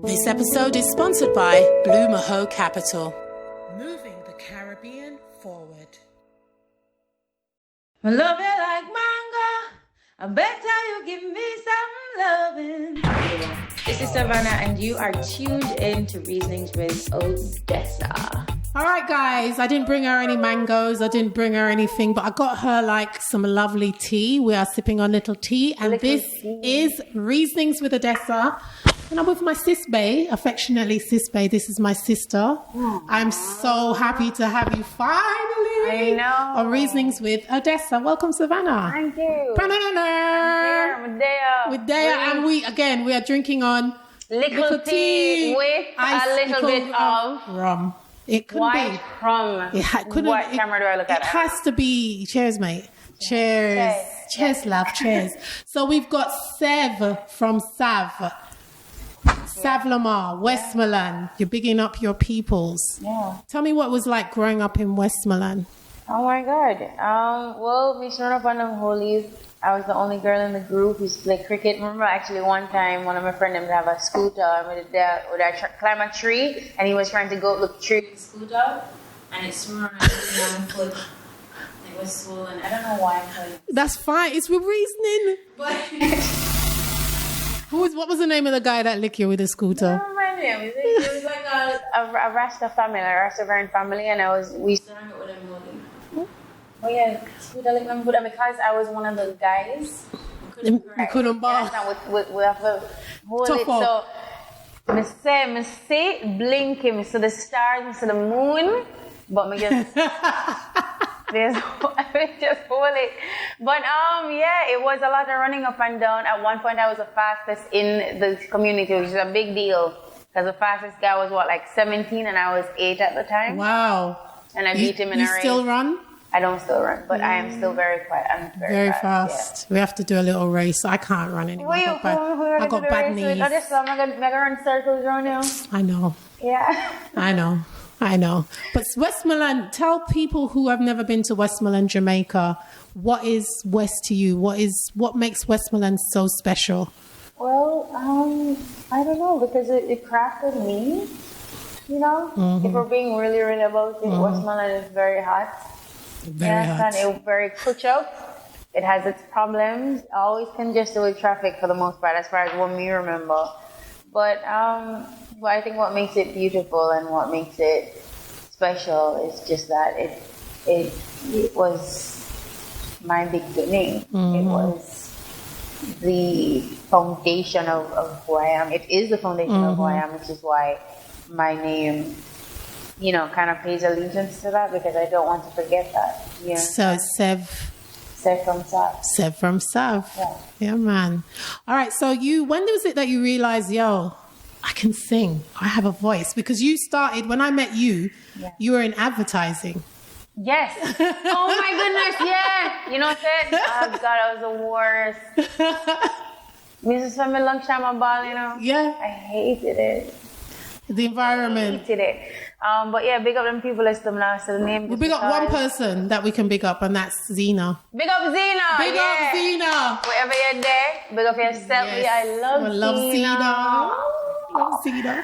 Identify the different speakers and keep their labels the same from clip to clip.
Speaker 1: This episode is sponsored by Blue Moho Capital. Moving the Caribbean forward.
Speaker 2: I love you like mango. I bet you give me some loving. This is Sevana, and you are tuned in to Reasonings with Odessa.
Speaker 1: All right, guys, I didn't bring her any mangoes. I didn't bring her anything, but I got her like some lovely tea. We are sipping on little tea, and this is Reasonings with Odessa. And I'm with my sis bae, affectionately sis bae. This is my sister. I'm so happy to have you finally.
Speaker 2: I know.
Speaker 1: On Reasonings with Odessa. Welcome, Sevana.
Speaker 2: Thank you.
Speaker 1: I'm here with Dea. And we are drinking on
Speaker 2: little tea with a little bit of
Speaker 1: rum. It couldn't
Speaker 2: white
Speaker 1: be
Speaker 2: rum. What camera do I look at?
Speaker 1: It has to be. Cheers, mate. Cheers. Cheers, love. Cheers. So we've got Sev from Sav. Sav Lamar, Westmoreland. You're bigging up your peoples.
Speaker 2: Yeah.
Speaker 1: Tell me what it was like growing up in Westmoreland.
Speaker 2: Oh my God. Well, we started up on the holies. I was the only girl in the group who used to play cricket. Remember, actually, one time, one of my friends would have a scooter and would climb a tree, and he was trying to go up the tree with the scooter, and it swung around my foot. It was swollen. I don't know why I'm playing.
Speaker 1: That's fine. It's with reasoning.
Speaker 2: But
Speaker 1: what was the name of the guy that licked you with a scooter?
Speaker 2: I don't remember him. It was like a Rasta family, a Rastafarian family, and we used to hang out with him all day. Oh yeah, scooter licked my foot, and because I was one of the guys,
Speaker 1: You couldn't bar.
Speaker 2: We have to hold
Speaker 1: Tough
Speaker 2: it. So, I see blinking, I see the stars, I see the moon, but me just just hold it. But it was a lot of running up and down. At one point, I was the fastest in the community, which is a big deal because the fastest guy was 17, and I was 8 at the time.
Speaker 1: Wow!
Speaker 2: And I beat him in a race.
Speaker 1: You still run?
Speaker 2: I don't still run, but I am still very quiet. I'm very fast.
Speaker 1: Yeah. We have to do a little race. I can't run anymore. I got bad knees.
Speaker 2: I'm going to run circles around you.
Speaker 1: I know.
Speaker 2: Yeah.
Speaker 1: I know. But Westmoreland, tell people who have never been to Westmoreland, Jamaica, what is West to you? What makes Westmoreland so special?
Speaker 2: Well, I don't know, because it crafted me. You know, if we're being really, really about it, Westmoreland is very hot.
Speaker 1: Very hot.
Speaker 2: And it's very quick up. It has its problems. Always congested with traffic for the most part, as far as what me remember. But I think what makes it beautiful and what makes it special is just that it was my beginning. It was the foundation of who I am. It is the foundation of who I am, which is why my name, kind of pays allegiance to that, because I don't want to forget that.
Speaker 1: So Sev
Speaker 2: from Sav.
Speaker 1: Sev from Sav. Yeah, man. All right. So when was it that you realized, I can sing. I have a voice? Because you started, when I met you, you were in advertising.
Speaker 2: Yes. Oh my goodness, yeah. You know what I said? Oh God, I was the worst. Mrs. Spend my lunchtime on ball,
Speaker 1: Yeah.
Speaker 2: I hated it.
Speaker 1: The environment.
Speaker 2: I hated it. But yeah, big up them people as them last the name.
Speaker 1: We big up one person that we can big up, and that's Zena.
Speaker 2: Big up Zena.
Speaker 1: Big up Zena.
Speaker 2: Wherever you're there, big up yourself.
Speaker 1: Yes.
Speaker 2: I love Zena.
Speaker 1: Love Zena.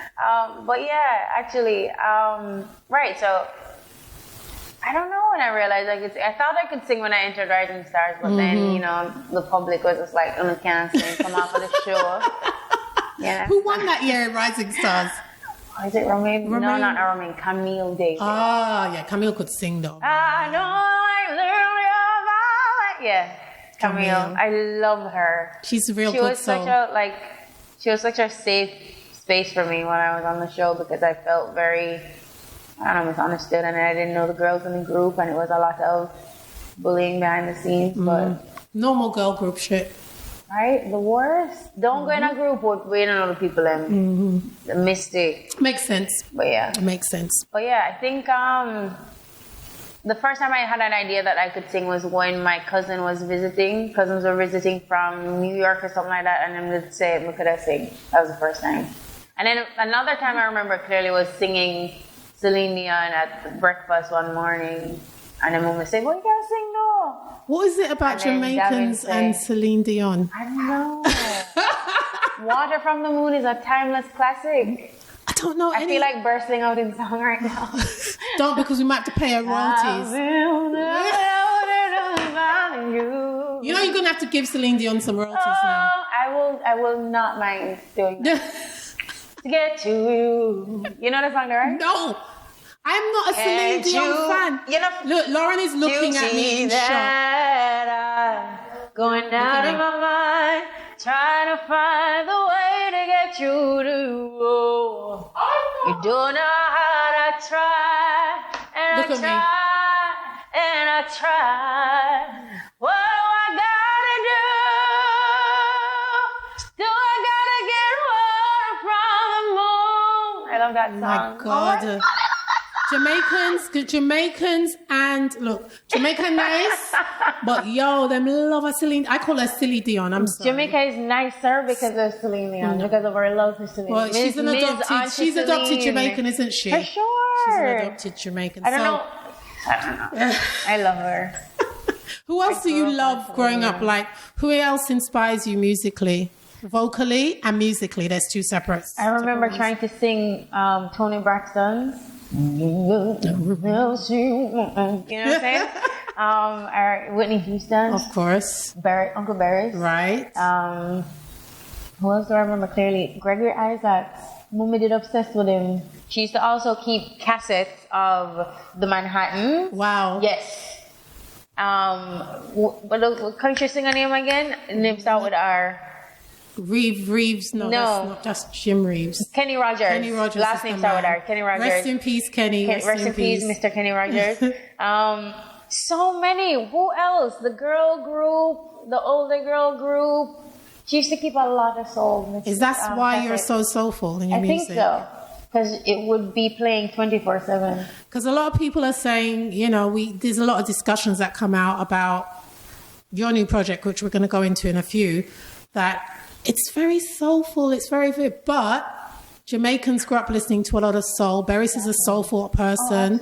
Speaker 2: But yeah, actually, right. So I don't know when I realized I thought I could sing when I entered Rising Stars, but then the public was just like, "Oh, you can't sing. Come off of the show." Yeah.
Speaker 1: Who won that year at Rising Stars?
Speaker 2: Is it Romaine? No, not Romaine. Camille Davis.
Speaker 1: Ah, yeah. Camille could sing though.
Speaker 2: I know. Yeah, Camille. I love her.
Speaker 1: She's a real good soul.
Speaker 2: She was such a safe space for me when I was on the show, because I felt very, misunderstood, and I didn't know the girls in the group, and it was a lot of bullying behind the scenes. But
Speaker 1: normal girl group shit.
Speaker 2: Right? The worst. Don't go in a group with we don't know the people and the mistake.
Speaker 1: Makes sense.
Speaker 2: But yeah.
Speaker 1: It makes sense.
Speaker 2: But yeah, I think the first time I had an idea that I could sing was when my cousin was visiting. Cousins were visiting from New York or something like that, and then they'd say, could I sing? That was the first time. And then another time I remember clearly was singing Celine Dion at breakfast one morning. And then mom would say, well, you can't sing though.
Speaker 1: What is it about Jamaicans and Celine Dion?
Speaker 2: I don't know. Water from the Moon is a timeless classic.
Speaker 1: I don't know.
Speaker 2: I feel like bursting out in song right now.
Speaker 1: Don't, because we might have to pay our royalties. You know, you're gonna have to give Celine Dion some royalties now.
Speaker 2: I will not mind doing that. To get to you. You know the song, right?
Speaker 1: No. I'm not a Celine Dion fan.
Speaker 2: You know,
Speaker 1: look, Lauren is looking at me in shock.
Speaker 2: I'm going down in my mind, trying to find the way to get you to you. You don't know how to try, and
Speaker 1: look
Speaker 2: I try, and I try. What do I gotta do? Do I gotta get water from the moon? I love that song.
Speaker 1: My God. Jamaicans and look, Jamaica nice, but yo, them love a Celine. I call her Silly Dion. I'm sorry.
Speaker 2: Jamaica is nicer because of Celine Dion, because of our love for Celine.
Speaker 1: Well, she's adopted Jamaican, isn't she?
Speaker 2: For sure.
Speaker 1: She's an adopted Jamaican.
Speaker 2: I don't know. I love her.
Speaker 1: Who else do you love growing up? Like, who else inspires you musically? Vocally and musically, there's two separate.
Speaker 2: I remember trying to sing Tony Braxton's. You know what I'm saying? Whitney Houston,
Speaker 1: of course.
Speaker 2: Uncle Barris,
Speaker 1: right?
Speaker 2: Who else do I remember clearly? Gregory Isaacs. Mummy did obsessed with him. She used to also keep cassettes of the Manhattan.
Speaker 1: Wow.
Speaker 2: Yes. What country singer name again? Names out with R.
Speaker 1: Reeves, no, that's Jim Reeves.
Speaker 2: Kenny Rogers. Last name started with R. Kenny Rogers.
Speaker 1: Rest in peace, Kenny.
Speaker 2: Rest in peace, Mr. Kenny Rogers. So many. Who else? The girl group, the older girl group. She used to keep a lot of soul.
Speaker 1: Is that why you're so soulful in your music?
Speaker 2: I think so. Because it would be playing 24/7.
Speaker 1: Because a lot of people are saying, you know, there's a lot of discussions that come out about your new project, which we're going to go into in a few, that it's very soulful, it's very vivid, but Jamaicans grew up listening to a lot of soul. Barris is a soulful person.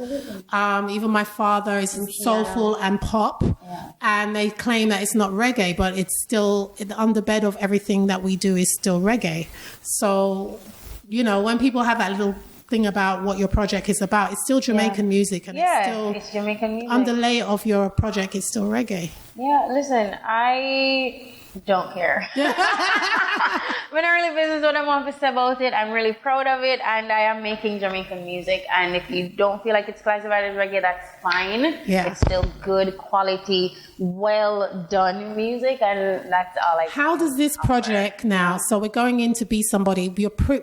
Speaker 1: Even my father is soulful and pop. Yeah. And they claim that it's not reggae, but it's still, the underbed of everything that we do is still reggae. So, you know, when people have that little thing about what your project is about, it's still Jamaican music. And
Speaker 2: it's Jamaican music.
Speaker 1: Underlay of your project is still reggae.
Speaker 2: Yeah, listen, I don't care. I'm in a really business what I want to say about it. I'm really proud of it, and I am making Jamaican music. And if you don't feel like it's classified as reggae, that's fine. Yeah. It's still good quality, well done music, and that's all I.
Speaker 1: How does this project now? So we're going in to Be Somebody.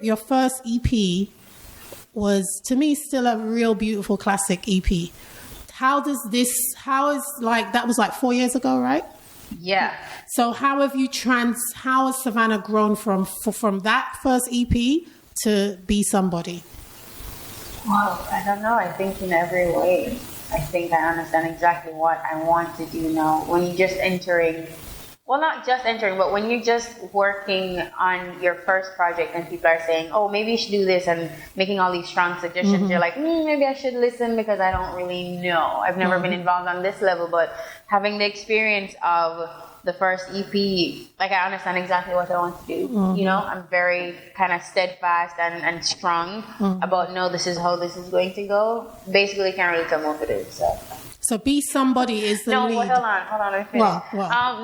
Speaker 1: Your first EP was, to me, still a real beautiful classic EP. That was like 4 years ago, right?
Speaker 2: Yeah.
Speaker 1: So how has Sevana grown from that first EP to Be Somebody?
Speaker 2: Well, I don't know. I think in every way. I think I understand exactly what I want to do now. When you're just entering, well, not just entering, but when you're just working on your first project and people are saying, oh, maybe you should do this, and making all these strong suggestions, you're like, maybe I should listen because I don't really know. I've never been involved on this level, but having the experience of the first EP, like I understand exactly what I want to do. You know, I'm very kind of steadfast and strong about, no, this is how this is going to go. Basically, can't really come up with it. So Be Somebody is the lead. No, hold on. Let me finish.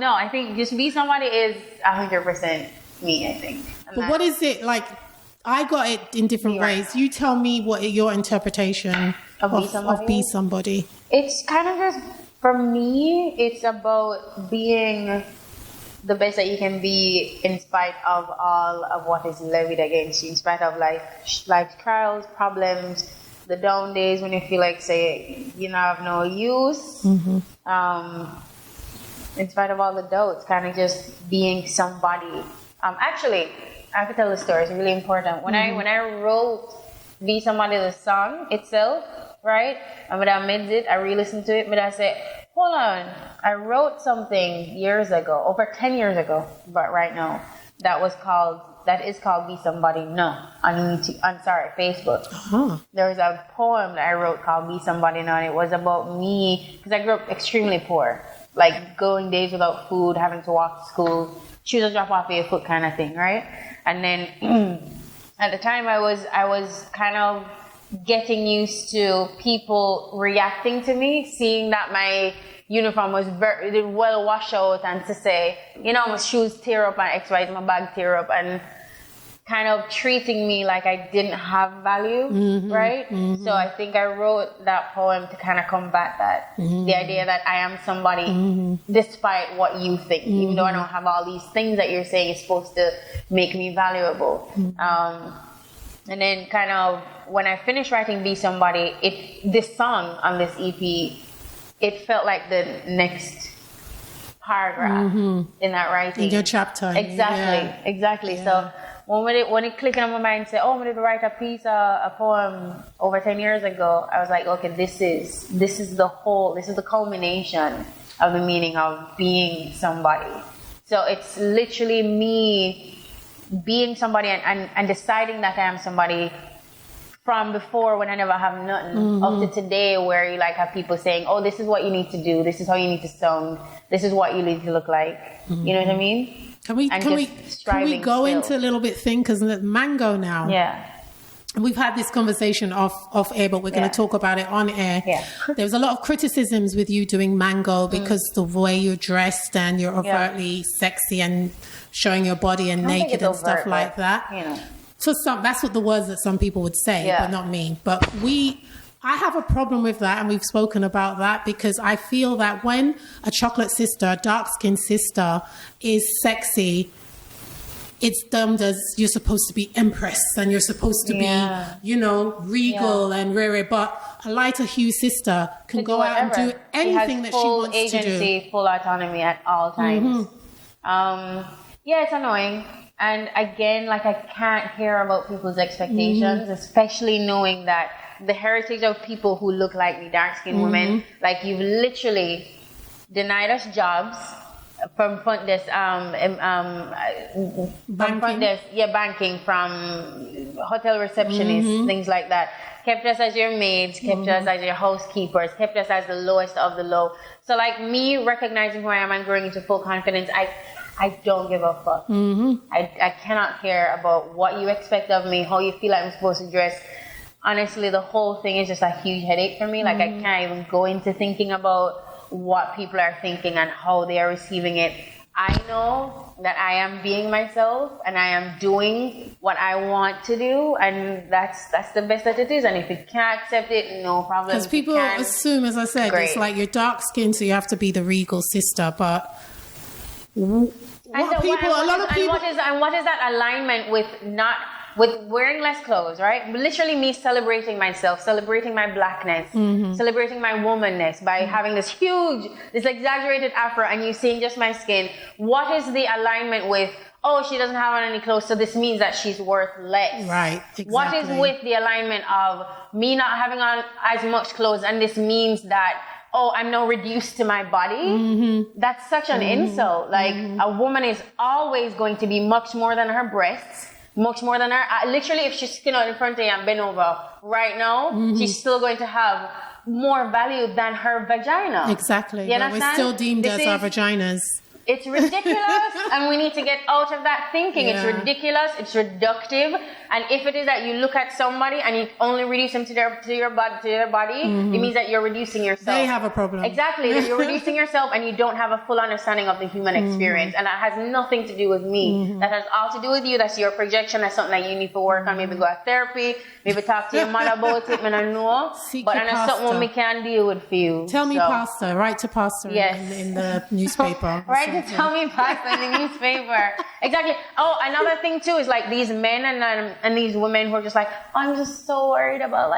Speaker 2: No, I think just Be Somebody is 100% me, I think.
Speaker 1: But what is it like? I got it in different ways. You tell me what your interpretation of Be Somebody.
Speaker 2: It's kind of just, for me, it's about being the best that you can be in spite of all of what is levied against you, in spite of life's trials, problems, the down days when you feel like, say, you know, have no use. In spite of all the doubts, kind of just being somebody. Actually, I have to tell the story. It's really important. When I wrote Be Somebody, the song itself, right? And when I made it, I re-listened to it, but I said, hold on, I wrote something years ago, over 10 years ago, but right now, that is called Be Somebody Now on Facebook. There was a poem that I wrote called Be Somebody Now, and it was about me, because I grew up extremely poor. like going days without food, having to walk to school, shoes will drop off your foot kind of thing, right? And then at the time I was kind of getting used to people reacting to me, seeing that my uniform was very well washed out, and to say, you know, my shoes tear up and X, Y, my bag tear up, and kind of treating me like I didn't have value, right? So I think I wrote that poem to kind of combat that, the idea that I am somebody despite what you think, even though I don't have all these things that you're saying is supposed to make me valuable. And then kind of when I finished writing Be Somebody, this song on this EP, it felt like the next paragraph in that writing.
Speaker 1: In your chapter.
Speaker 2: Exactly. Yeah. So when it clicked on my mind, say, oh, I'm going to write a poem over 10 years ago, I was like, okay, this is the culmination of the meaning of being somebody. So it's literally me being somebody and deciding that I am somebody from before, when I never have nothing, up to today, where you like have people saying, oh, this is what you need to do, this is how you need to sound, this is what you need to look like. You know what I mean?
Speaker 1: Can we go into a little bit thing, because mango now?
Speaker 2: Yeah.
Speaker 1: We've had this conversation off air, but we're going to talk about it on air. Yeah. There was a lot of criticisms with you doing mango because the way you're dressed and you're overtly sexy and showing your body and naked and stuff like that. You know. So that's what the words that some people would say, but not me. But I have a problem with that, and we've spoken about that, because I feel that when a chocolate sister, a dark-skinned sister is sexy, it's dumbed as you're supposed to be empress and you're supposed to be, you know, regal and rare. But a lighter hue sister can go out and do anything that she wants to do. Full agency,
Speaker 2: full autonomy at all times. It's annoying. And again, like, I can't hear about people's expectations, especially knowing that the heritage of people who look like me, dark-skinned women, like, you've literally denied us jobs from front desk, banking, from hotel receptionists, things like that. Kept us as your maids, kept us as your housekeepers, kept us as the lowest of the low. So, like, me recognizing who I am and growing into full confidence, I don't give a fuck. I cannot care about what you expect of me, how you feel like I'm supposed to dress. Honestly, the whole thing is just a huge headache for me. Like, I can't even go into thinking about what people are thinking and how they are receiving it. I know that I am being myself and I am doing what I want to do, and that's the best that it is. And if you can't accept it, no problem.
Speaker 1: Because people assume, as I said, it's like you're dark skinned, so you have to be the regal sister. But what is that alignment with wearing less clothes, right? Literally me celebrating myself, celebrating my blackness, celebrating my womanness by having this exaggerated afro and you seeing just my skin. What is the alignment with, oh, she doesn't have on any clothes, so this means that she's worth less? Right, exactly. What is with the alignment of me not having on as much clothes and this means that, oh, I'm now reduced to my body? That's such an insult. Like, a woman is always going to be much more than her breasts, much more than her. Literally, if she's skin out in front of you and bend over right now, she's still going to have more value than her vagina. Exactly. But we're still deemed as our vaginas.
Speaker 2: It's ridiculous, and we need to get out of that thinking. It's ridiculous. It's reductive. And if it is that you look at somebody and you only reduce them to their body, it means that you're reducing yourself.
Speaker 1: They have a problem.
Speaker 2: Exactly. That you're reducing yourself, and you don't have a full understanding of the human experience. And that has nothing to do with me. That has all to do with you. That's your projection. That's something that you need to work on. Maybe go to therapy. Maybe talk to your mother about it. I don't know. But that's something we can deal with for you.
Speaker 1: Tell me, pastor. Write to pastor in the newspaper.
Speaker 2: Right. Tell me pastor in the newspaper. Exactly. Oh, another thing too is like these men and these women who are just like, oh, I'm just so worried about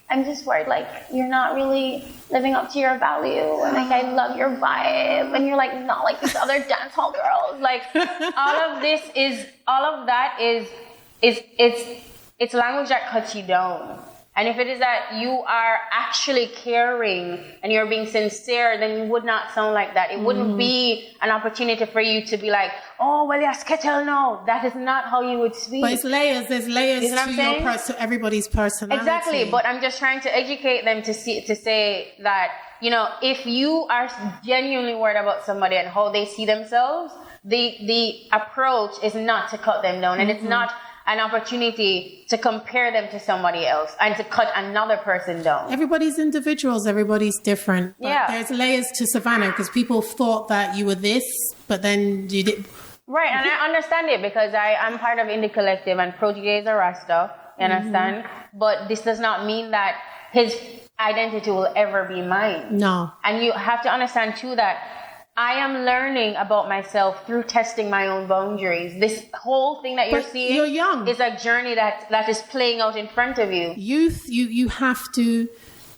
Speaker 2: I'm just worried you're not really living up to your value, and I love your vibe, and you're not like these other dance hall girls. All of that is it's language that cuts you down. And if it is that you are actually caring and you're being sincere, then you would not sound like that. It wouldn't be an opportunity for you to be like, oh, well, you're sketchel now. That is not how you would speak.
Speaker 1: But it's layers. There's layers to everybody's personality.
Speaker 2: Exactly. But I'm just trying to educate them to say that if you are genuinely worried about somebody and how they see themselves, the approach is not to cut them down, and it's not an opportunity to compare them to somebody else and to cut another person down.
Speaker 1: Everybody's individuals. Everybody's different. But there's layers to Sevana, because people thought that you were this, but then you did.
Speaker 2: Right, and I understand it, because I'm part of Indie Collective, and Protege is a Rasta, you understand? But this does not mean that his identity will ever be mine.
Speaker 1: No.
Speaker 2: And you have to understand too that I am learning about myself through testing my own boundaries. This whole thing that you're seeing
Speaker 1: you're young.
Speaker 2: Is a journey that is playing out in front of you.
Speaker 1: Youth, you have to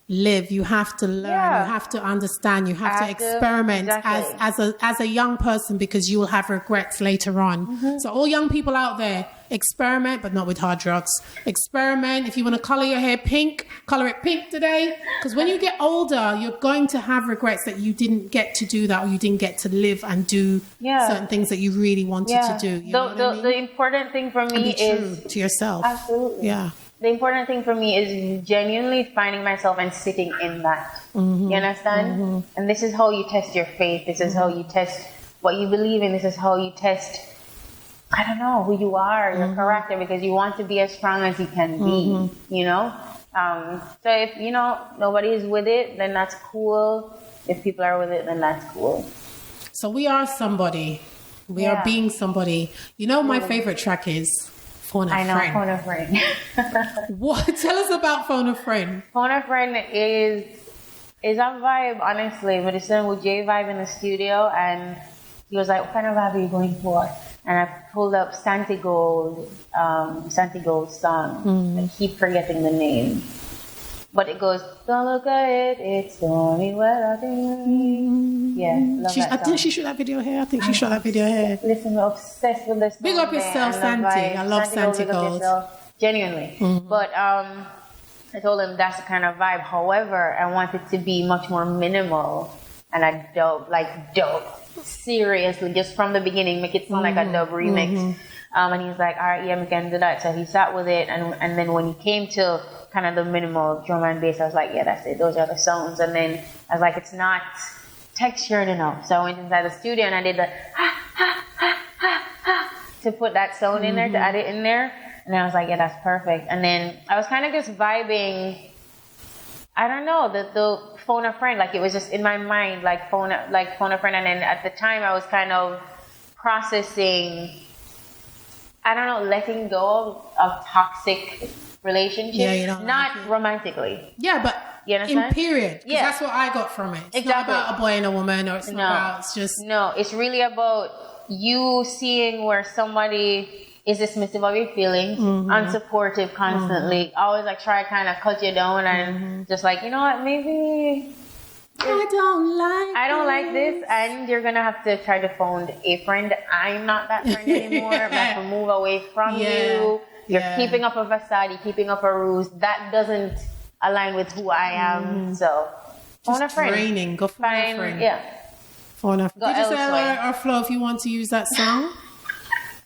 Speaker 1: live, you have to learn, you have to understand, you have to experiment as a young person, because you will have regrets later on. So all young people out there, experiment, but not with hard drugs. Experiment. If you want to color your hair pink, color it pink today, because when you get older, you're going to have regrets that you didn't get to do that, or you didn't get to live and do certain things that you really wanted to do. You know what I mean?
Speaker 2: The important thing for me is
Speaker 1: true to yourself.
Speaker 2: Absolutely.
Speaker 1: Yeah.
Speaker 2: The important thing for me is genuinely finding myself and sitting in that. You understand? And this is how you test your faith. This is how you test what you believe in. This is how you test, I don't know, who you are, your character, because you want to be as strong as you can be, So if, nobody is with it, then that's cool. If people are with it, then that's cool.
Speaker 1: So we are somebody. We are being somebody. My favorite track is Phone a Friend.
Speaker 2: Phone a Friend.
Speaker 1: What? Tell us about Phone a Friend.
Speaker 2: Phone a Friend is a vibe, honestly. But it's done with Jay Vibe in the studio, and he was like, "What kind of vibe are you going for?" And I pulled up Santiago's song. I keep forgetting the name. But it goes, "Don't look at it, it's stormy weather." Yeah, love that song.
Speaker 1: Didn't she shoot that video here? I think she shot that video here.
Speaker 2: Listen, we're obsessed with this.
Speaker 1: Big up yourself, Santi. I love Santi Gold.
Speaker 2: Genuinely. But I told him that's the kind of vibe. However, I want it to be much more minimal and a dub. Seriously, just from the beginning, make it sound like a dub remix. And he was like, all right, yeah, we can do that. So he sat with it. And then when he came to kind of the minimal drum and bass, I was like, yeah, that's it. Those are the sounds. And then I was like, it's not textured enough. So I went inside the studio and I did the to put that sound in there, to add it in there. And then I was like, yeah, that's perfect. And then I was kind of just vibing, I don't know, the Phone a Friend. Like, it was just in my mind, like phone a Friend. And then at the time I was kind of processing, I don't know, letting go of toxic relationships.
Speaker 1: Yeah,
Speaker 2: not romantically.
Speaker 1: Yeah, but in period. Yeah. That's what I got from it. It's not about a boy and a woman, or it's not about, it's just...
Speaker 2: No, it's really about you seeing where somebody is dismissive of your feelings, unsupportive constantly, always like try to kind of cut you down, and just like, you know what, maybe...
Speaker 1: I don't like this,
Speaker 2: and you're gonna have to try to find a friend. I'm not that friend anymore. I'm gonna have to move away from you. You're keeping up a facade, you're keeping up a ruse. That doesn't align with who I am. So phone a friend.
Speaker 1: Draining. Go phone a friend.
Speaker 2: Yeah.
Speaker 1: Phone a friend. Did you say or Flo if you want to use that song?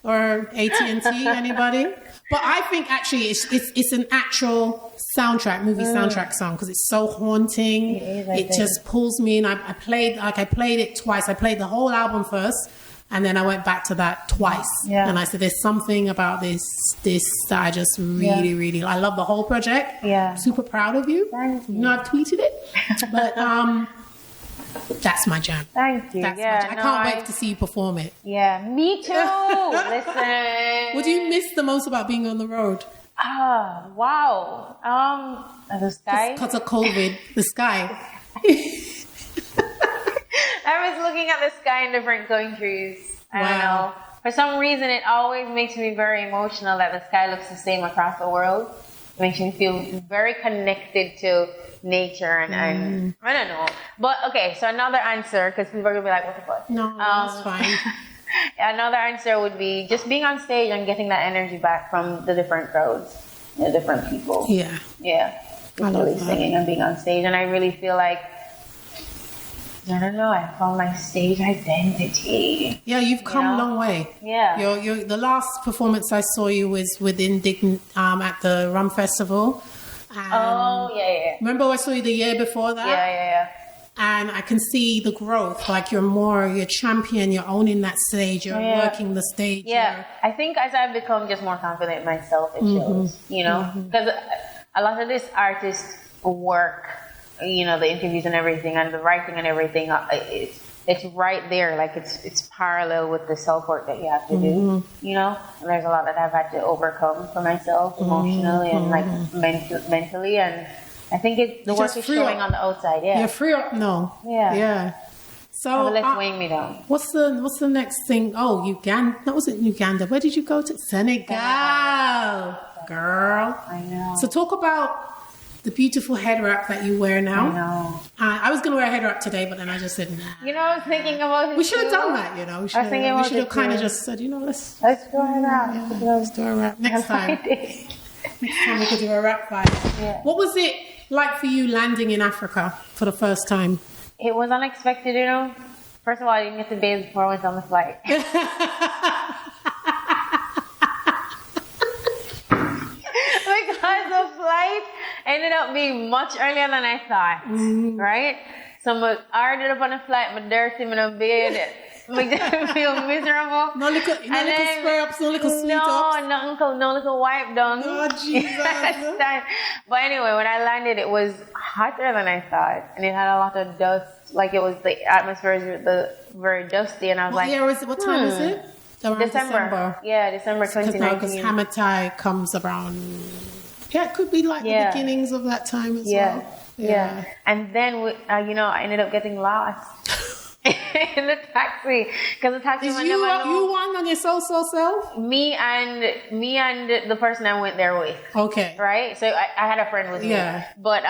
Speaker 1: Or AT&T, anybody? But I think actually it's an actual movie soundtrack song, because it's so haunting. It just pulls me in. I played it twice. I played the whole album first, and then I went back to that twice. Yeah. And I said, there's something about this that I just really, I love the whole project. Yeah. Super proud of you.
Speaker 2: Thank you.
Speaker 1: I've tweeted it. But that's my jam.
Speaker 2: Thank you.
Speaker 1: That's my jam. I can't wait to see you perform it.
Speaker 2: Yeah, me too. Listen.
Speaker 1: What do you miss the most about being on the road?
Speaker 2: Wow. The sky.
Speaker 1: Because of COVID, the sky.
Speaker 2: I was looking at the sky in different countries. I don't know. For some reason, it always makes me very emotional that the sky looks the same across the world. It makes me feel very connected to nature and I don't know. But okay, so another answer, because people are going to be like, what the fuck?
Speaker 1: No, that's fine.
Speaker 2: Another answer would be just being on stage and getting that energy back from the different crowds, the different people. Yeah. Yeah. Just really singing and being on stage. And I really feel like, I don't know, I found my stage identity.
Speaker 1: Yeah, you've come a long way.
Speaker 2: Yeah.
Speaker 1: The last performance I saw you was with Indignant at the Rum Festival.
Speaker 2: Yeah.
Speaker 1: Remember I saw you the year before that?
Speaker 2: Yeah.
Speaker 1: And I can see the growth. Like you're champion, you're owning that stage, you're working the stage.
Speaker 2: Yeah. I think as I've become just more confident in myself, it shows, you know, because a lot of this artist work, you know, the interviews and everything and the writing and everything, it's right there. Like it's parallel with the self-work that you have to do, you know, and there's a lot that I've had to overcome for myself emotionally and like mentally. And I think the work is showing on the outside. Yeah.
Speaker 1: You're free up. No.
Speaker 2: Yeah.
Speaker 1: Yeah. So
Speaker 2: let's weighing me down.
Speaker 1: What's the next thing? Oh, Uganda. That wasn't Uganda. Where did you go to? Senegal. Girl.
Speaker 2: I know.
Speaker 1: So talk about the beautiful head wrap that you wear now.
Speaker 2: I know.
Speaker 1: I was going to wear a head wrap today, but then I just said, nah.
Speaker 2: You know, I was thinking about it.
Speaker 1: We should have done that, you know. We should have kind of just said, you know, let's
Speaker 2: do a wrap.
Speaker 1: Let's do a wrap. Next time. Next time we could do a wrap fight. Yeah. What was it like for you landing in Africa for the first time?
Speaker 2: It was unexpected, you know. First of all, I didn't get to bathe before I went on the flight. Because the flight ended up being much earlier than I thought, right? So I ended up on a flight, but dirty in a bed. I feel miserable.
Speaker 1: No little spray ups, no little sweet ups.
Speaker 2: No little wipe down.
Speaker 1: Oh, Jesus.
Speaker 2: But anyway, when I landed, it was hotter than I thought, and it had a lot of dust. Like it was the atmosphere is very dusty, and I was
Speaker 1: what time is it?
Speaker 2: December. Yeah, December 2019.
Speaker 1: Because Hamatai comes around. Yeah, it could be like the beginnings of that time as well.
Speaker 2: Yeah. And then I ended up getting lost in the taxi because the taxi went
Speaker 1: you won on your self?
Speaker 2: Me and the person I went there with.
Speaker 1: Okay.
Speaker 2: Right. So I had a friend with me. Yeah. But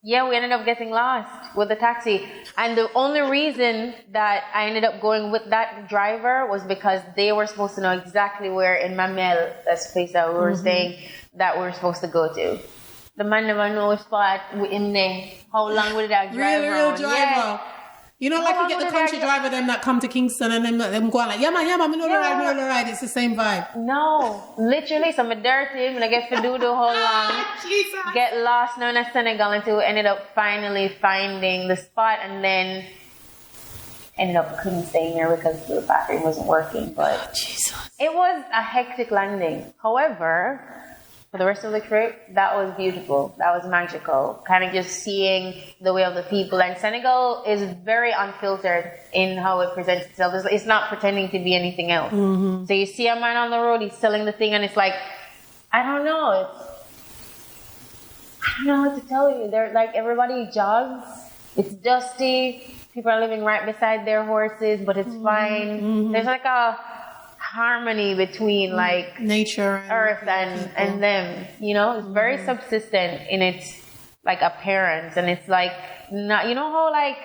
Speaker 2: we ended up getting lost with the taxi. And the only reason that I ended up going with that driver was because they were supposed to know exactly where in Mamel, that's the place that we were staying, that we were supposed to go to. The man never know spot in there. How long would that drive
Speaker 1: real driver. Yeah. You know, like you get the country driver them that come to Kingston and them go like, yeah man, me know the ride. It's the same vibe.
Speaker 2: No, literally, so I'm dirty, and I get to do the whole long.
Speaker 1: Jesus.
Speaker 2: Get lost now in Senegal until we ended up finally finding the spot, and then ended up couldn't stay there because the battery wasn't working. But it was a hectic landing. However, for the rest of the trip, that was beautiful. That was magical. Kind of just seeing the way of the people. And Senegal is very unfiltered in how it presents itself. It's not pretending to be anything else. So you see a man on the road, he's selling the thing, and it's like, I don't know what to tell you. They're like, everybody jogs. It's dusty. People are living right beside their horses, but it's fine. There's like a harmony between like
Speaker 1: nature,
Speaker 2: earth and them, you know. It's very subsistent in its like appearance, and it's like not, you know how like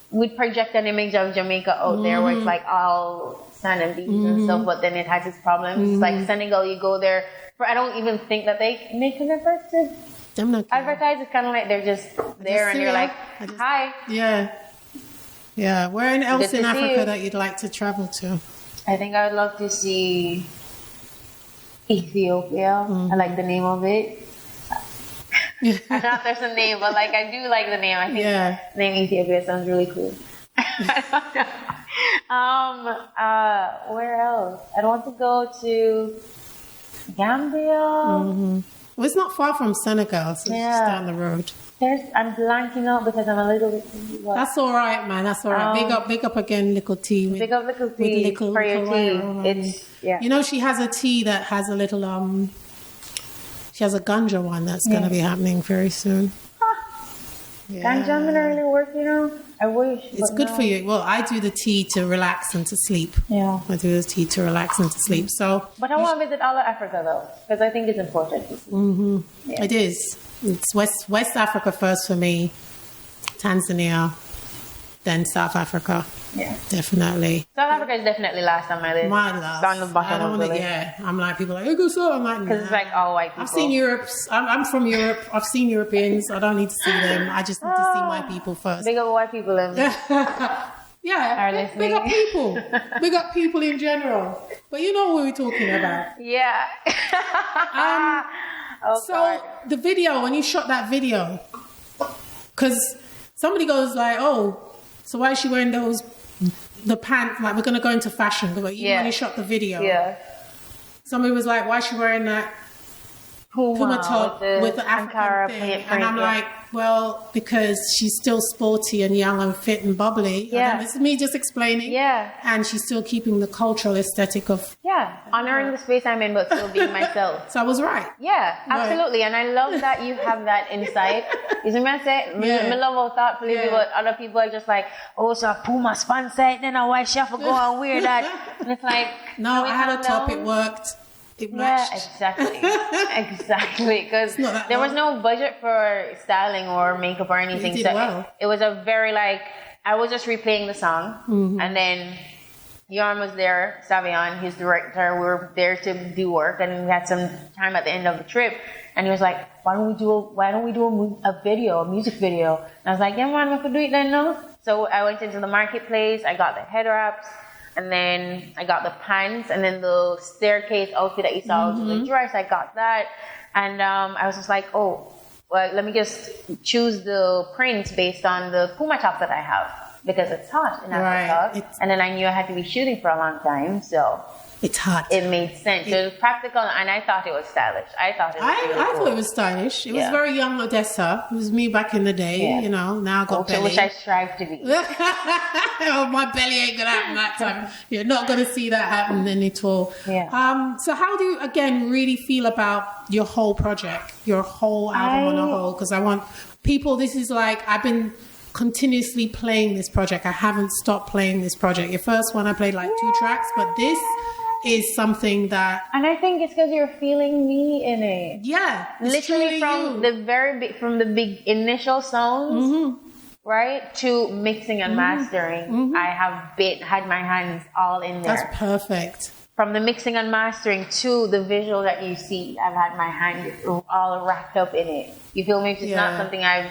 Speaker 2: we'd project an image of Jamaica out there where it's like all sand and beaches and stuff, but then it has its problems. It's like Senegal, you go there I don't even think that they make an effort to advertise. It's kind of like they're just there and you're like, hi.
Speaker 1: Yeah. Where else in Africa that you'd like to travel to?
Speaker 2: I think I would love to see Ethiopia. I like the name of it. I don't know if there's a name, but like I do like the name. I think the name Ethiopia sounds really cool. Where else? I'd want to go to Gambia.
Speaker 1: Well, it's not far from Senegal, so it's just down the road.
Speaker 2: I'm blanking out because I'm a little bit...
Speaker 1: That's all right, man. That's all right. Big up again, Little T.
Speaker 2: Big up Little T for your tea.
Speaker 1: You know, she has a tea that has a little... She has a ganja one that's going to be happening very soon.
Speaker 2: Ganja doesn't really work, you know? I wish.
Speaker 1: It's good for you. Well, I do the tea to relax and to sleep.
Speaker 2: Yeah.
Speaker 1: I do the tea to relax and to sleep. So,
Speaker 2: but I want to visit all of Africa, though, because I think it's important to see.
Speaker 1: It is. It's West Africa first for me, Tanzania, then South Africa.
Speaker 2: Yeah.
Speaker 1: Definitely.
Speaker 2: South Africa is definitely last on my list.
Speaker 1: My last.
Speaker 2: Down the bottom of the list.
Speaker 1: Yeah. I'm like, people are like, go so. I'm like,
Speaker 2: because it's like all white people.
Speaker 1: I've seen Europe. I'm from Europe. I've seen Europeans. I don't need to see them. I just need to see my people first.
Speaker 2: Big up white people.
Speaker 1: Yeah. Big up people. Big up people in general. But you know what we're talking about.
Speaker 2: Yeah.
Speaker 1: So the video, when you shot that video, because somebody goes like, oh, so why is she wearing the pants? Like, we're going to go into fashion. But even when you shot the video, somebody was like, why is she wearing that Puma top with the African thing? And I'm like, well, because she's still sporty and young and fit and bubbly.
Speaker 2: Yeah.
Speaker 1: And this is me just explaining.
Speaker 2: Yeah.
Speaker 1: And she's still keeping the cultural aesthetic of...
Speaker 2: Yeah. Honoring the space I'm in, but still being myself.
Speaker 1: So I was right.
Speaker 2: Yeah, absolutely. Right. And I love that you have that insight. You see what I'm saying? I love how thoughtfully but other people are just like, oh, so Puma sponsor it, then why she have to go and wear that? And it's like...
Speaker 1: No, I had a top, it worked.
Speaker 2: Yeah, exactly. Because there was no budget for styling or makeup or anything.
Speaker 1: You did well.
Speaker 2: It was a very I was just replaying the song, and then Yarn was there, Savion, his director. We were there to do work, and we had some time at the end of the trip. And he was like, "Why don't we do a video, a music video?" And I was like, "Yeah, man, we could do it then, no?" So I went into the marketplace. I got the head wraps. And then I got the pants, and then the staircase outfit that you saw was the dress. I got that, and I was just like, oh, well, let me just choose the print based on the Puma top that I have because it's hot in Africa. And then I knew I had to be shooting for a long time, so
Speaker 1: it's hot.
Speaker 2: It made sense. It was practical, and I thought it was stylish. I thought it was really cool.
Speaker 1: I thought it was stylish. It was very young Odessa. It was me back in the day, you know. Now I got belly.
Speaker 2: Which I strive to be.
Speaker 1: Oh, my belly ain't gonna happen that time. You're not gonna see that happen then at all.
Speaker 2: Yeah.
Speaker 1: So how do you again really feel about your whole project, your whole album on a whole? Because I want people. This is like I've been continuously playing this project. I haven't stopped playing this project. Your first one I played like 2 tracks, but this is something that...
Speaker 2: And I think it's because you're feeling me in it.
Speaker 1: Yeah.
Speaker 2: Literally from the big initial sounds, right, to mixing and mastering. I have had my hands all in there.
Speaker 1: That's perfect.
Speaker 2: From the mixing and mastering to the visual that you see, I've had my hand all wrapped up in it. You feel me? It's not something I've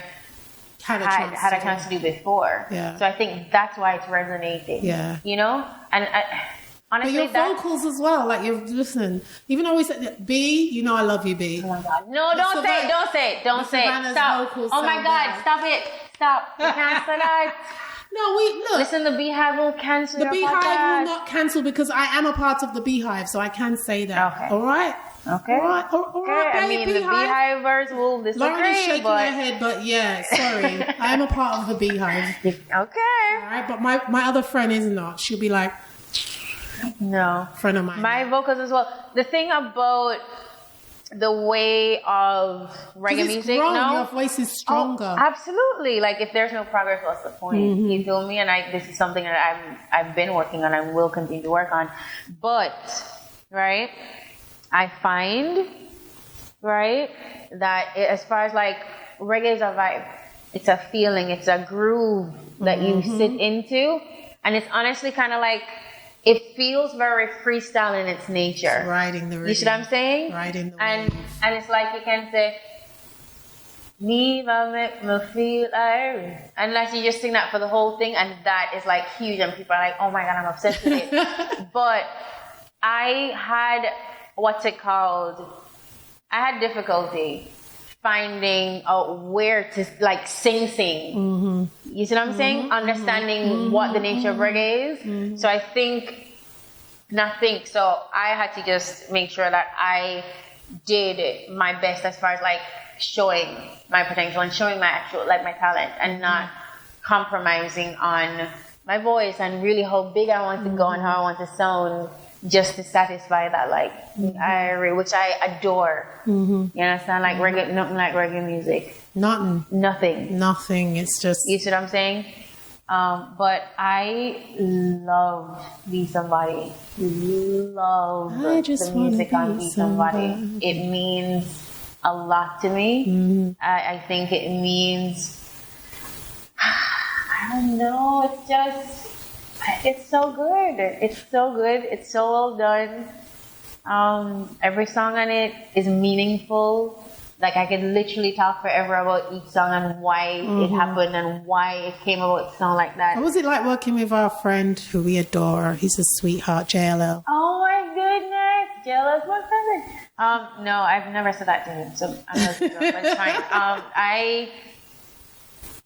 Speaker 2: had a chance to do before.
Speaker 1: Yeah.
Speaker 2: So I think that's why it's resonating.
Speaker 1: Yeah.
Speaker 2: You know? And honestly,
Speaker 1: but your vocals as well, like you're listening. Even though we said B, you know I love you, B.
Speaker 2: Oh my God. No, don't say it. Stop. Oh my God, stop it. Stop. You cancel that.
Speaker 1: No, look.
Speaker 2: Listen, the Beehive will cancel
Speaker 1: the
Speaker 2: your
Speaker 1: Beehive
Speaker 2: podcast.
Speaker 1: will not cancel because I am a part of the Beehive, so I can say that.
Speaker 2: Okay.
Speaker 1: All right?
Speaker 2: Okay.
Speaker 1: All right,
Speaker 2: I mean, the Beehivers will disagree,
Speaker 1: Lauren is shaking her head, but yeah, sorry. I am a part of the Beehive.
Speaker 2: Okay. All
Speaker 1: right, but my other friend is not. She'll be like...
Speaker 2: No.
Speaker 1: Friend of mine.
Speaker 2: My vocals as well. The thing about the way of reggae music now...
Speaker 1: Your voice is stronger.
Speaker 2: Oh, absolutely. Like, if there's no progress, what's the point? You feel me? And this is something that I've been working on and will continue to work on. But, right... I find, right, that as far as like reggae is a vibe, it's a feeling, it's a groove that you sit into, and it's honestly kind of like it feels very freestyle in its nature.
Speaker 1: Riding the rhythm.
Speaker 2: You see what I'm saying?
Speaker 1: Riding the
Speaker 2: wave. And it's like you can say, "Me make me feel Irish," unless you just sing that for the whole thing, and that is like huge, and people are like, "Oh my God, I'm obsessed with it." But I had I had difficulty finding out where to like sing. You see what I'm saying? Understanding what the nature of reggae is. So so I had to just make sure that I did my best as far as like showing my potential and showing my actual, like my talent, and not compromising on my voice and really how big I want to go and how I want to sound, just to satisfy that like which I adore. You understand? Like reggae, nothing like reggae music. Nothing. It's just, you see what I'm saying? But I love Be Somebody. Love the music on Be Somebody. It means a lot to me. I think it means, I don't know, it's so good. It's so good. It's so well done. Every song on it is meaningful. Like I could literally talk forever about each song and why it happened and why it came about to sound like that.
Speaker 1: What was it like working with our friend who we adore? He's a sweetheart, JLL.
Speaker 2: Oh my goodness, JLL's my cousin. No, I've never said that to him, so I'm not sure, but it's fine.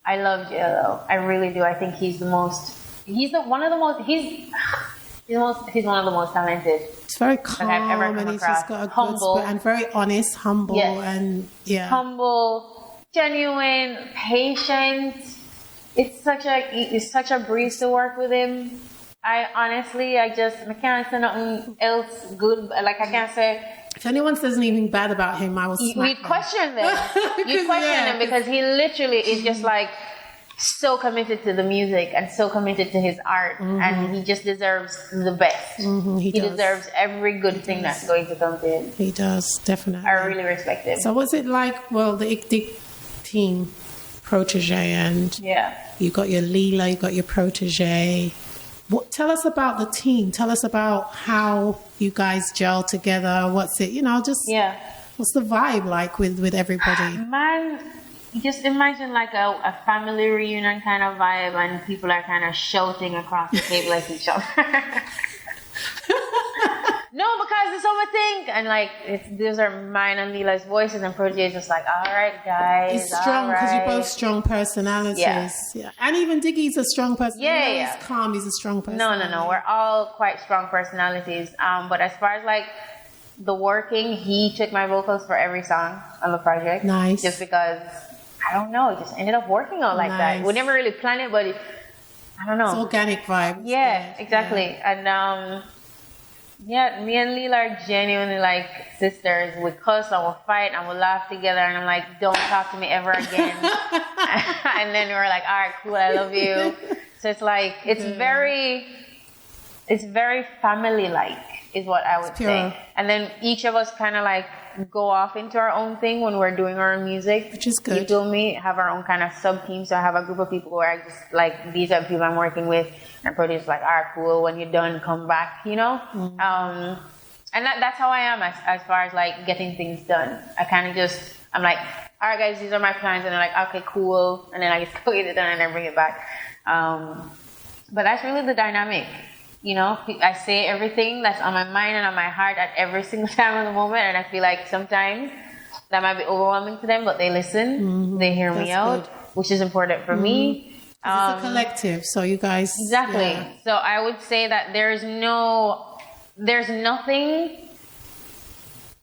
Speaker 2: I love JLo. I really do. I think he's one of the most talented.
Speaker 1: It's very calm,
Speaker 2: that I've ever come
Speaker 1: and he's
Speaker 2: across.
Speaker 1: just got a
Speaker 2: Humble.
Speaker 1: good spirit, and very honest, humble, and
Speaker 2: humble, genuine, patient. It's such a breeze to work with him. I can't say nothing else good. Like, I can't say.
Speaker 1: If anyone says anything bad about him, I will smack
Speaker 2: You question them. You question him because he literally is just like so committed to the music and so committed to his art, and he just deserves the best. He deserves every good thing that's going to come to him.
Speaker 1: He does, definitely.
Speaker 2: I really respect him.
Speaker 1: So what's it like? Well, the ICDIC team, protege, and you got your Leela, you got your protege. Tell us about the team. Tell us about how you guys gel together. What's it? What's the vibe like with everybody?
Speaker 2: Man, just imagine like a family reunion kind of vibe, and people are kind of shouting across the table at each other. No, because it's overthink, and like those are mine and Leela's voices, and Protege is just like, all right, guys.
Speaker 1: It's strong because you're both strong personalities. Yeah. And even Diggy's a strong person. He's calm. He's a strong person.
Speaker 2: No. We're all quite strong personalities. But as far as like the working, he took my vocals for every song on the project.
Speaker 1: Nice.
Speaker 2: Just because, I don't know, it just ended up working out like that. We never really planned it, but I don't know.
Speaker 1: It's organic vibe.
Speaker 2: Yeah, exactly. Yeah. And me and Leela are genuinely like sisters. We cuss and we'll fight and we'll laugh together, and I'm like, don't talk to me ever again. And then we're like, all right, cool, I love you. So it's like, it's very family-like is what I would say. And then each of us kind of like go off into our own thing when we're doing our own music.
Speaker 1: Which is good.
Speaker 2: You feel me? Have our own kind of sub-team. So I have a group of people where I just like, these are the people I'm working with. And produce like, all right, cool. When you're done, come back, you know? And that's how I am as far as like getting things done. I kind of I'm like, all right, guys, these are my plans. And they're like, okay, cool. And then I just go get it done and then bring it back. But that's really the dynamic. You know, I say everything that's on my mind and on my heart at every single time of the moment. And I feel like sometimes that might be overwhelming to them, but they listen. They hear me out, which is important for me.
Speaker 1: It's a collective, so you guys...
Speaker 2: Exactly. Yeah. So I would say that there's nothing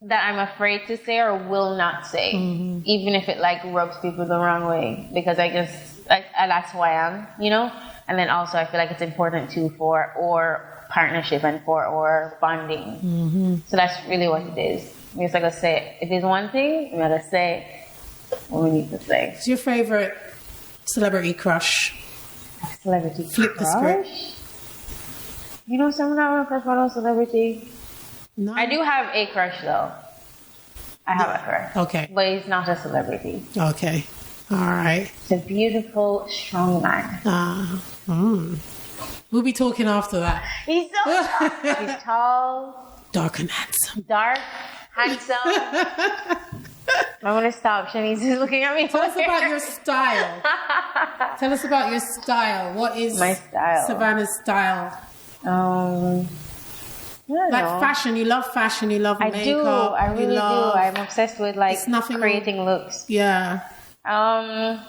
Speaker 2: that I'm afraid to say or will not say, even if it like rubs people the wrong way, because that's who I am, you know? And then also I feel like it's important too for our partnership and for our bonding. So that's really what it is. It's like I say, if there's one thing, we gotta say what we need to say.
Speaker 1: What's your favorite celebrity crush?
Speaker 2: Celebrity
Speaker 1: Flip
Speaker 2: crush?
Speaker 1: the script.
Speaker 2: You know someone I want to follow celebrity?
Speaker 1: No.
Speaker 2: I do have a crush though. I have a crush.
Speaker 1: Okay.
Speaker 2: But he's not a celebrity.
Speaker 1: Okay. All right.
Speaker 2: He's a beautiful, strong man.
Speaker 1: We'll be talking after that.
Speaker 2: He's so tall. He's tall.
Speaker 1: Dark and handsome.
Speaker 2: Dark, handsome. I want to stop. Shanice is looking at me.
Speaker 1: Tell us about your style. Tell us about your style. What is
Speaker 2: my style?
Speaker 1: Savannah's style? Fashion. You love fashion. You love makeup.
Speaker 2: I do. I really do. I'm obsessed with like creating looks.
Speaker 1: Yeah.
Speaker 2: I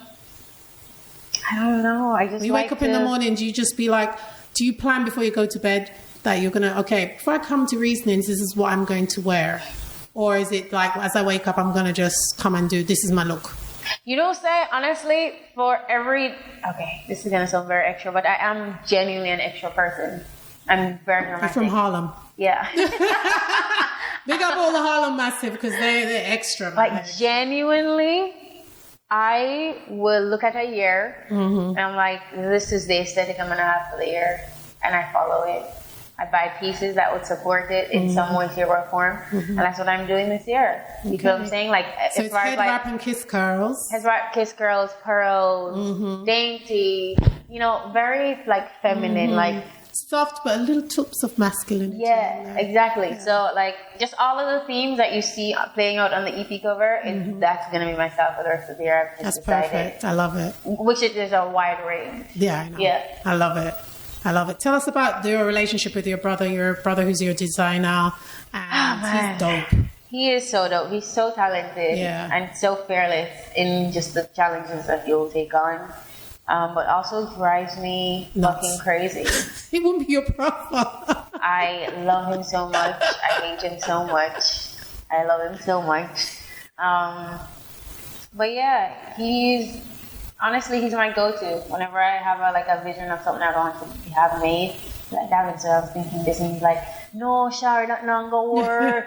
Speaker 2: don't know. I just
Speaker 1: when you wake up in the morning, do you just be like, do you plan before you go to bed that you're going to, before I come to Reasonings, this is what I'm going to wear? Or is it like, as I wake up, I'm going to just come and do, this is my look?
Speaker 2: You know, honestly, this is going to sound very extra, but I am genuinely an extra person. I'm very romantic.
Speaker 1: You're from Harlem.
Speaker 2: Yeah.
Speaker 1: Big up all the Harlem Massive because they're extra.
Speaker 2: Like, genuinely, I will look at a year and I'm like, this is the aesthetic I'm going to have for the year. And I follow it. I buy pieces that would support it in some way, shape, or form. And that's what I'm doing this year. You feel what I'm saying? Like,
Speaker 1: so it's head wrap and kiss curls.
Speaker 2: Head wrap, kiss curls, pearls, dainty, you know, very like feminine, like
Speaker 1: soft but a little tips of masculinity.
Speaker 2: Yeah, exactly. Yeah. So like just all of the themes that you see playing out on the EP cover, that's going to be my style for the rest of the year.
Speaker 1: That's perfect. I love it.
Speaker 2: Which is a wide range.
Speaker 1: Yeah, I know.
Speaker 2: Yeah.
Speaker 1: I love it. I love it. Tell us about your relationship with your brother who's your designer. And he's dope.
Speaker 2: He is so dope. He's so talented and so fearless in just the challenges that he'll take on. But also drives me fucking crazy.
Speaker 1: He won't be your brother.
Speaker 2: I love him so much. I hate him so much. I love him so much. But yeah, he's my go-to. Whenever I have a vision of something I want to have made, like Davin, so I was thinking this, and he's like, no, Shari, that not gonna work.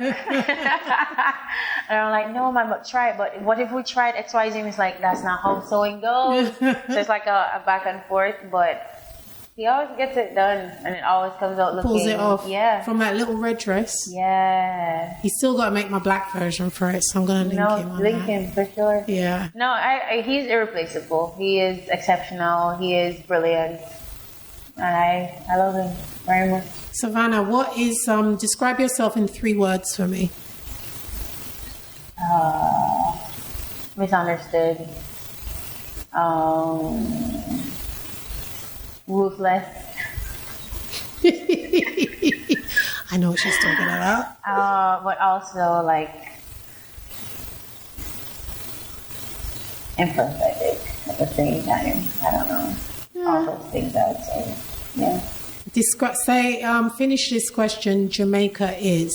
Speaker 2: And I'm like, no, man, but try it. But what if we tried XYZ? And he's like, that's not how sewing goes. So it's like a back and forth, but he always gets it done, and it always comes out looking.
Speaker 1: Pulls it off.
Speaker 2: Yeah.
Speaker 1: From that little red dress.
Speaker 2: Yeah.
Speaker 1: He's still got to make my black version for it, so I'm going to link him
Speaker 2: for sure.
Speaker 1: Yeah.
Speaker 2: No, he's irreplaceable. He is exceptional. He is brilliant. And I love him very much.
Speaker 1: Sevana, what is, describe yourself in 3 words for me.
Speaker 2: Misunderstood. Ruthless.
Speaker 1: I know what she's talking about.
Speaker 2: But also empathetic at the same time. I don't know. All those things I would say. Yeah.
Speaker 1: Finish this question. Jamaica is,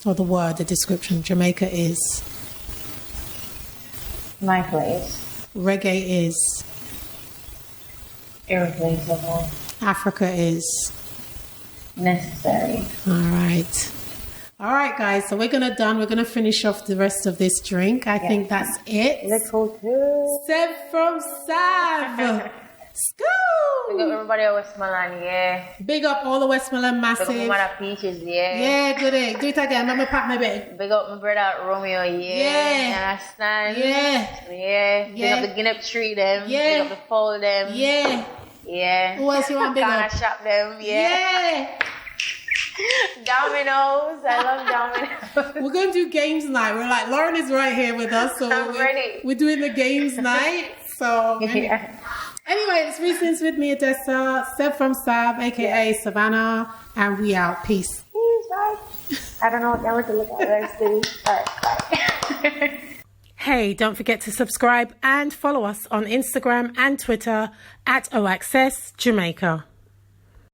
Speaker 1: or the description. Jamaica is
Speaker 2: my place.
Speaker 1: Reggae is
Speaker 2: irreplaceable.
Speaker 1: Africa is
Speaker 2: necessary.
Speaker 1: All right, guys. So we're gonna finish off the rest of this drink. I think that's it.
Speaker 2: Let's go to
Speaker 1: Sev from Sav. School.
Speaker 2: Big up everybody at Westmoreland, yeah.
Speaker 1: Big up all the Westmoreland massive.
Speaker 2: Big up my mother Peaches, yeah.
Speaker 1: Yeah, good day. Do it again. Let me pat my bed.
Speaker 2: Big up my brother Romeo, yeah. You understand?
Speaker 1: Yeah.
Speaker 2: Big up the Guinea tree, them.
Speaker 1: Yeah.
Speaker 2: Big up the fold, them.
Speaker 1: Yeah.
Speaker 2: Yeah.
Speaker 1: Who else you want big up?
Speaker 2: Corner shop, them.
Speaker 1: Yeah.
Speaker 2: Dominoes. I love Dominoes.
Speaker 1: We're going to do games night. We're like, Lauren is right here with us. So
Speaker 2: I'm ready.
Speaker 1: We're doing the games night. So anyway, it's Reasons with me, Odessa, Seb from Sab, aka Sevana, and we out. Peace.
Speaker 2: Peace, bye. I don't know what camera to look at. Let's see. All right, bye.
Speaker 1: Hey, don't forget to subscribe and follow us on Instagram and Twitter at OAccess Jamaica.